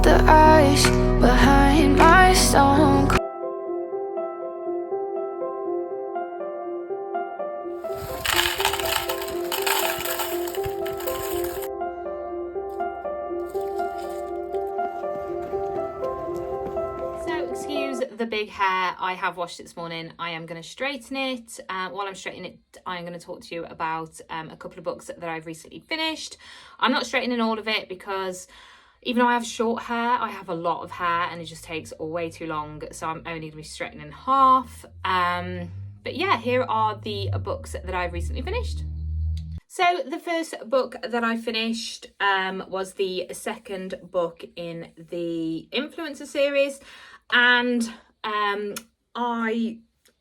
the ice behind my stone. Excuse the big hair. I have washed it this morning. I am going to straighten it. While I'm straightening it, I'm going to talk to you about a couple of books that I've recently finished. I'm not straightening all of it because even though I have short hair, I have a lot of hair and it just takes way too long. So I'm only going to be straightening half. But yeah, here are the books that I've recently finished. So the first book that I finished was the second book in the Influencer series, and I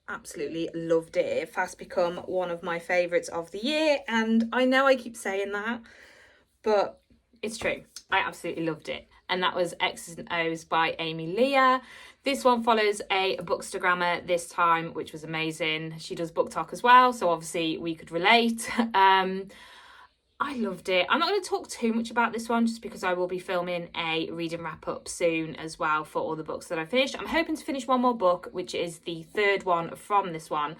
absolutely loved it. It fast become one of my favourites of the year, and I know I keep saying that, but it's true. I absolutely loved it. And that was X's and O's by Amy Leah. This one follows a bookstagrammer this time, which was amazing. She does book talk as well, so obviously we could relate. I loved it. I'm not going to talk too much about this one just because I will be filming a reading wrap up soon as well for all the books that I finished. I'm hoping to finish one more book, which is the third one from this one.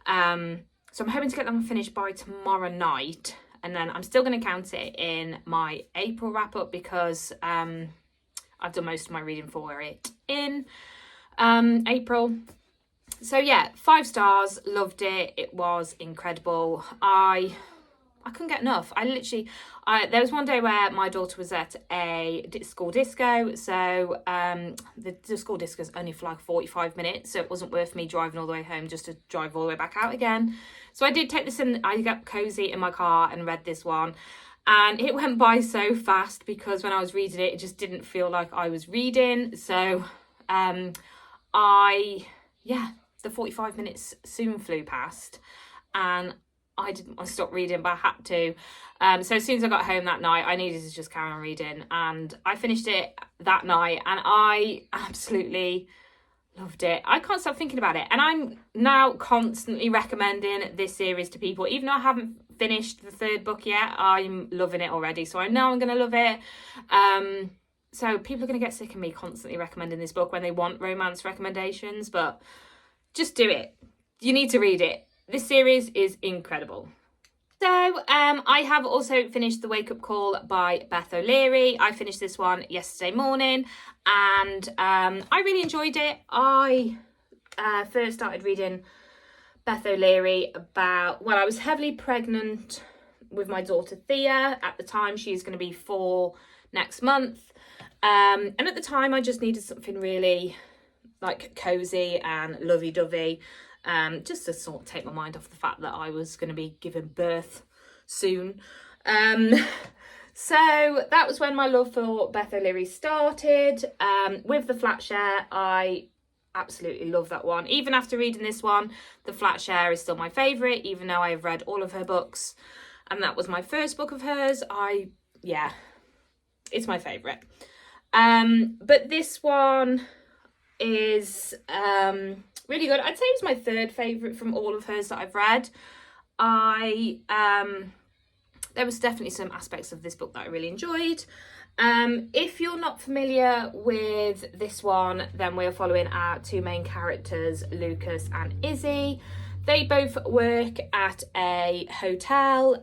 So I'm hoping to get them finished by tomorrow night. And then I'm still going to count it in my April wrap up because I've done most of my reading for it in April. So yeah, 5 stars, loved it. It was incredible. I couldn't get enough. There was one day where my daughter was at a school disco. So the school disco is only for like 45 minutes. So it wasn't worth me driving all the way home just to drive all the way back out again. So I did take this in. I got cozy in my car and read this one. And it went by so fast because when I was reading it, it just didn't feel like I was reading. So the 45 minutes soon flew past and I didn't want to stop reading, but I had to. So as soon as I got home that night, I needed to just carry on reading. And I finished it that night and I absolutely loved it. I can't stop thinking about it. And I'm now constantly recommending this series to people. Even though I haven't finished the third book yet, I'm loving it already. So I know I'm going to love it. So people are going to get sick of me constantly recommending this book when they want romance recommendations. But just do it. You need to read it. This series is incredible. So I have also finished The Wake Up Call by Beth O'Leary. I finished this one yesterday morning and I really enjoyed it. I first started reading Beth O'Leary I was heavily pregnant with my daughter Thea. At the time, she's going to be 4 next month. And at the time, I just needed something really like cozy and lovey-dovey. Just to sort of take my mind off the fact that I was going to be giving birth soon. So that was when my love for Beth O'Leary started. With The Flat Share, I absolutely love that one. Even after reading this one, The Flat Share is still my favourite, even though I've read all of her books. And that was my first book of hers. It's my favourite. But this one is really good. I'd say it was my third favourite from all of hers that I've read. There was definitely some aspects of this book that I really enjoyed. If you're not familiar with this one, then we're following our 2 main characters, Lucas and Izzy. They both work at a hotel.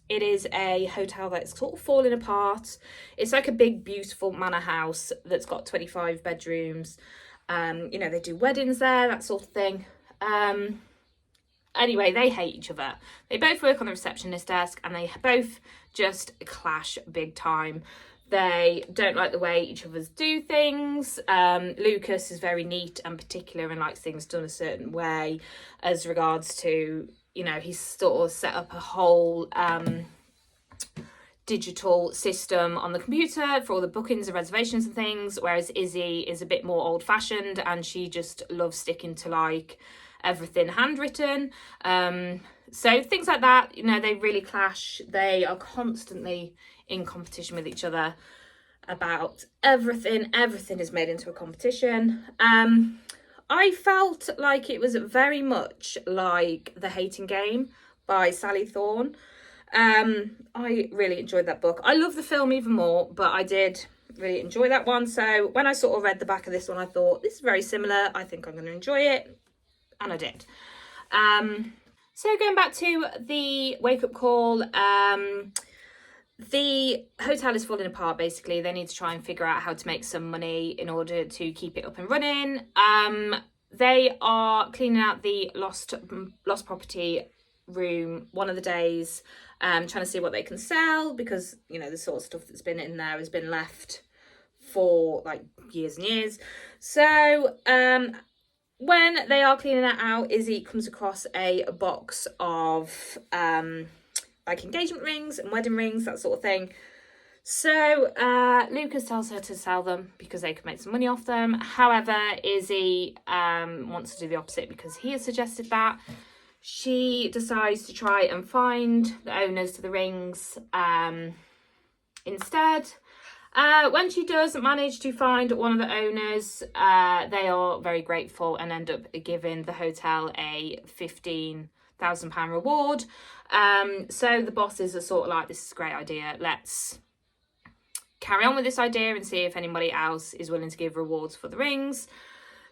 It is a hotel that's sort of falling apart. It's like a big, beautiful manor house that's got 25 bedrooms. They do weddings there, that sort of thing. Anyway, they hate each other. They both work on the receptionist desk and they both just clash big time. They don't like the way each other's do things. Lucas is very neat and particular and likes things done a certain way as regards to, he's sort of set up a whole digital system on the computer for all the bookings and reservations and things, whereas Izzy is a bit more old-fashioned and she just loves sticking to like everything handwritten. So things like that, they really clash. They are constantly in competition with each other about everything. Everything is made into a competition. I felt like it was very much like The Hating Game by Sally Thorne. I really enjoyed that book. I love the film even more, but I did really enjoy that one. So when I sort of read the back of this one, I thought, this is very similar. I think I'm going to enjoy it. And I did. So going back to the wake-up call, the hotel is falling apart, basically. They need to try and figure out how to make some money in order to keep it up and running. They are cleaning out the lost property room one of the days, trying to see what they can sell, because, you know, the sort of stuff that's been in there has been left for like years and years. So when they are cleaning it out, Izzy comes across a box of like engagement rings and wedding rings, that sort of thing. So Lucas tells her to sell them because they could make some money off them. However, Izzy wants to do the opposite because he has suggested that. She decides to try and find the owners to the rings instead. When she does manage to find one of the owners, they are very grateful and end up giving the hotel a £15,000 reward. So the bosses are sort of like, this is a great idea, let's carry on with this idea and see if anybody else is willing to give rewards for the rings.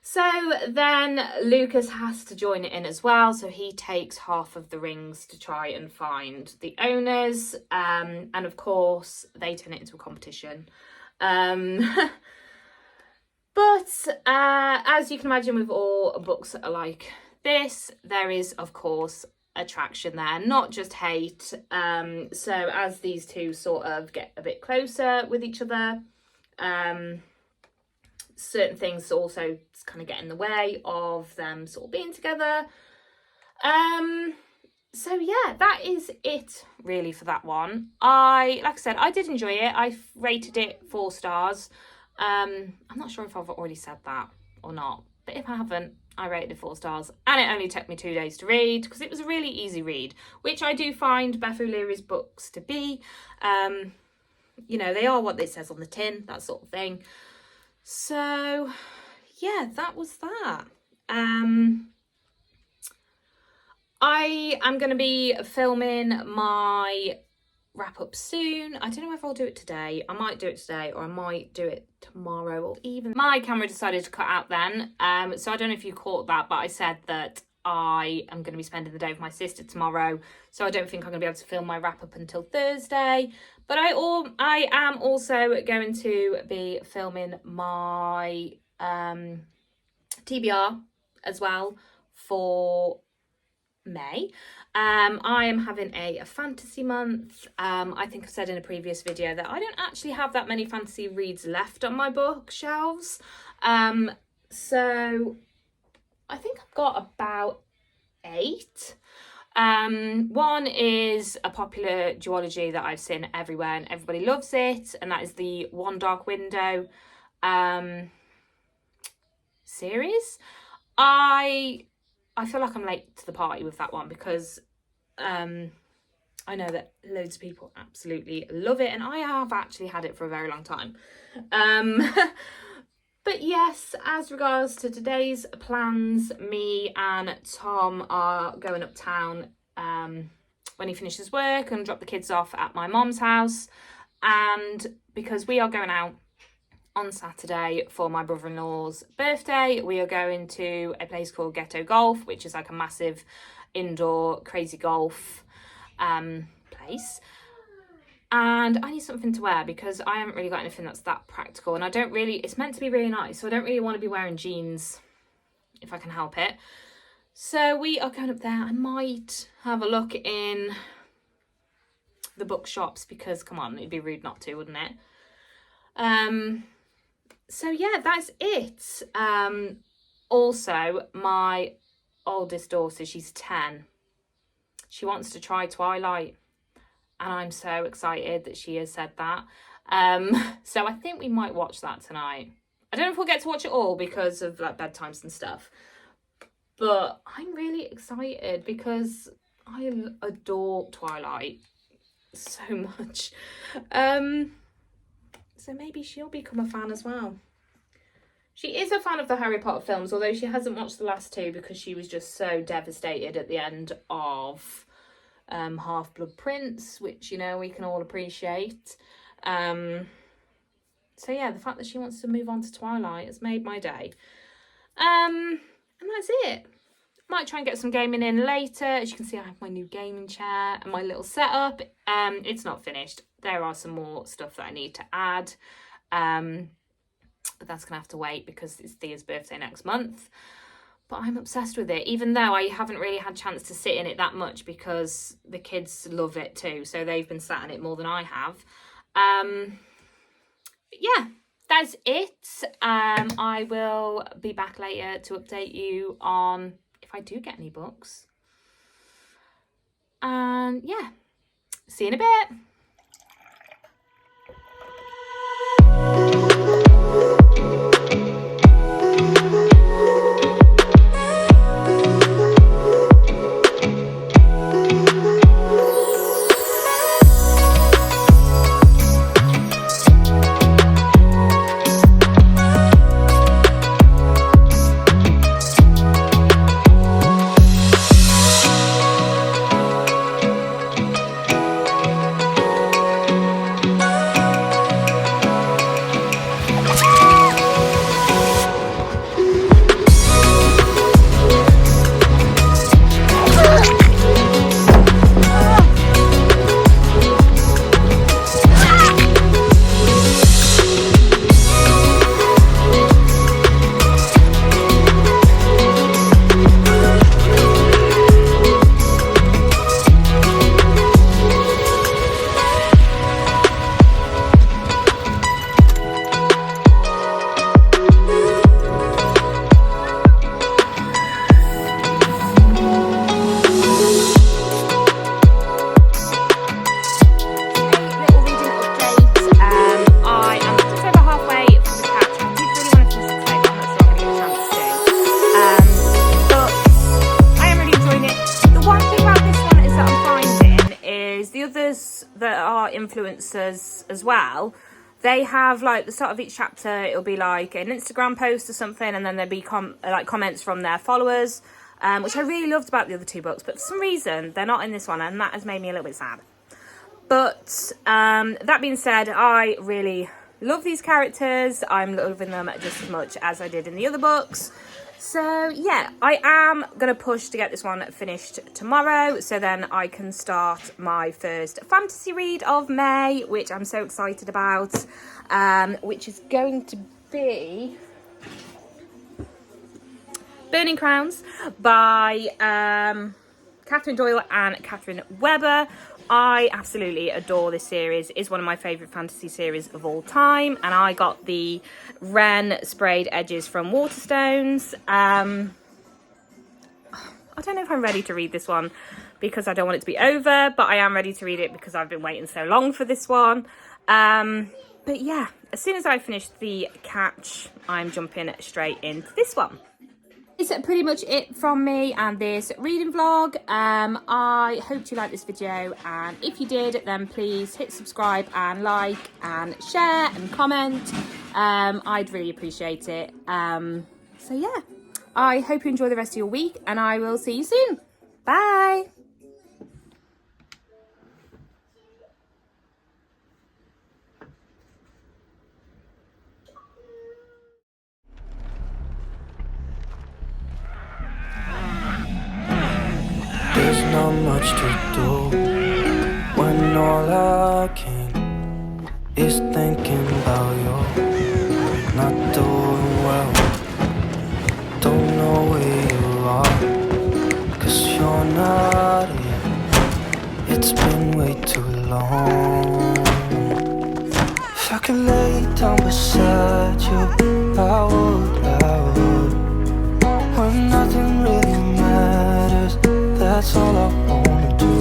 So then Lucas has to join it in as well. So he takes half of the rings to try and find the owners. And of course, they turn it into a competition. But as you can imagine with all books that are like this, there is, of course, attraction there, not just hate. So as these two sort of get a bit closer with each other, certain things also kind of get in the way of them sort of being together. So yeah, that is it really for that one. Like I said, I did enjoy it. I rated it 4 stars. I'm not sure if I've already said that or not, but if I haven't, I rated it 4 stars, and it only took me 2 days to read because it was a really easy read, which I do find Beth O'Leary's books to be. You know, they are what it says on the tin, that sort of thing. So yeah, that was that. I am going to be filming my wrap up soon. I don't know if I'll do it today. I might do it today, or I might do it tomorrow, or even my camera decided to cut out then. So I don't know if you caught that, but I said that I am going to be spending the day with my sister tomorrow, so I don't think I'm going to be able to film my wrap up until Thursday. But I am also going to be filming my TBR as well for May. I am having a fantasy month. I think I've said in a previous video that I don't actually have that many fantasy reads left on my bookshelves. So I think I've got about 8. One is a popular duology that I've seen everywhere and everybody loves it, and that is the One Dark Window series. I feel like I'm late to the party with that one because I know that loads of people absolutely love it, and I have actually had it for a very long time. But yes, as regards to today's plans, me and Tom are going uptown when he finishes work and drop the kids off at my mom's house. And because we are going out on Saturday for my brother-in-law's birthday, we are going to a place called Ghetto Golf, which is like a massive indoor crazy golf place. And I need something to wear because I haven't really got anything that's that practical, and I don't really, it's meant to be really nice, so I don't really want to be wearing jeans if I can help it. So we are going up there. I might have a look in the bookshops because, come on, it'd be rude not to, wouldn't it? So yeah, that's it. Also, my oldest daughter, she's 10. She wants to try Twilight. And I'm so excited that she has said that. So I think we might watch that tonight. I don't know if we'll get to watch it all because of like bedtimes and stuff. But I'm really excited because I adore Twilight so much. So maybe she'll become a fan as well. She is a fan of the Harry Potter films, although she hasn't watched the last 2 because she was just so devastated at the end of Half-Blood Prince, which, you know, we can all appreciate. So yeah, the fact that she wants to move on to Twilight has made my day. And that's it. Might try and get some gaming in later. As you can see, I have my new gaming chair and my little setup. It's not finished. There are some more stuff that I need to add. But that's gonna have to wait because it's Thea's birthday next month. But I'm obsessed with it, even though I haven't really had a chance to sit in it that much because the kids love it too. So they've been sat in it more than I have. Yeah, that's it. I will be back later to update you on if I do get any books. And yeah, see you in a bit. That are influencers as well, they have like the start of each chapter, it'll be like an Instagram post or something, and then there'll be like comments from their followers, which I really loved about the other two books, but for some reason they're not in this one, and that has made me a little bit sad. But that being said, I really love these characters. I'm loving them just as much as I did in the other books. So yeah, I am going to push to get this one finished tomorrow, so then I can start my first fantasy read of May, which I'm so excited about, which is going to be Burning Crowns by Catherine Doyle and Catherine Webber. I absolutely adore this series. It's one of my favourite fantasy series of all time, and I got the Wren sprayed edges from Waterstones. I don't know if I'm ready to read this one because I don't want it to be over, but I am ready to read it because I've been waiting so long for this one. But yeah, as soon as I finish The Catch, I'm jumping straight into this one. It's pretty much it from me and this reading vlog. I hope you liked this video, and if you did, then please hit subscribe and like and share and comment. I'd really appreciate it. So yeah, I hope you enjoy the rest of your week, and I will see you soon. Bye. There's not much to do when all I can is thinking about you. Not doing well, don't know where you are, 'cause you're not here. It's been way too long. If I could lay down beside you, I would. When nothing really matters, that's all I wanna do.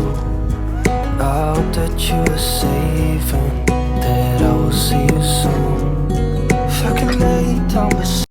I hope that you are safe and that I will see you soon.